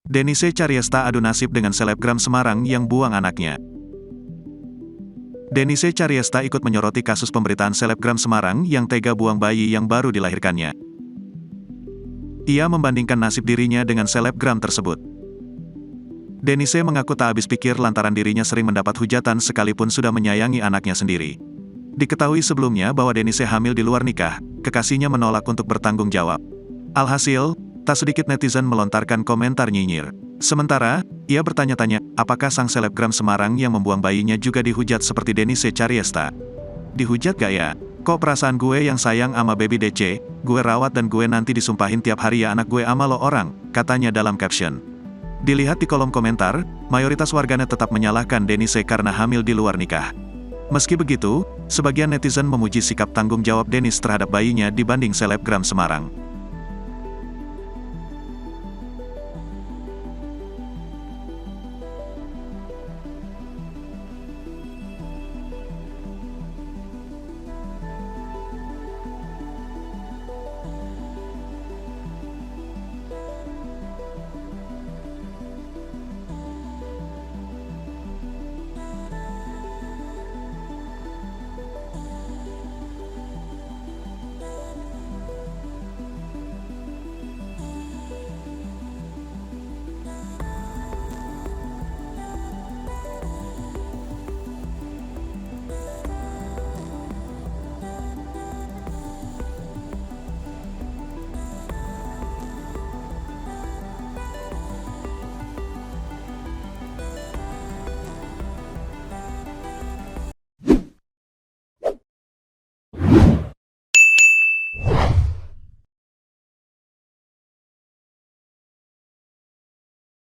Denise Cariesta adu nasib dengan selebgram Semarang yang buang anaknya. Denise Cariesta ikut menyoroti kasus pemberitaan selebgram Semarang yang tega buang bayi yang baru dilahirkannya. Ia membandingkan nasib dirinya dengan selebgram tersebut. Denise mengaku tak habis pikir lantaran dirinya sering mendapat hujatan sekalipun sudah menyayangi anaknya sendiri. Diketahui sebelumnya bahwa Denise hamil di luar nikah, kekasihnya menolak untuk bertanggung jawab. Alhasil, tak sedikit netizen melontarkan komentar nyinyir. Sementara, ia bertanya-tanya, apakah sang selebgram Semarang yang membuang bayinya juga dihujat seperti Denise Cariesta? Dihujat gak ya? Kok perasaan gue yang sayang ama baby DC, gue rawat dan gue nanti disumpahin tiap hari ya anak gue ama lo orang, katanya dalam caption. Dilihat di kolom komentar, mayoritas warganet tetap menyalahkan Denise karena hamil di luar nikah. Meski begitu, sebagian netizen memuji sikap tanggung jawab Denise terhadap bayinya dibanding selebgram Semarang.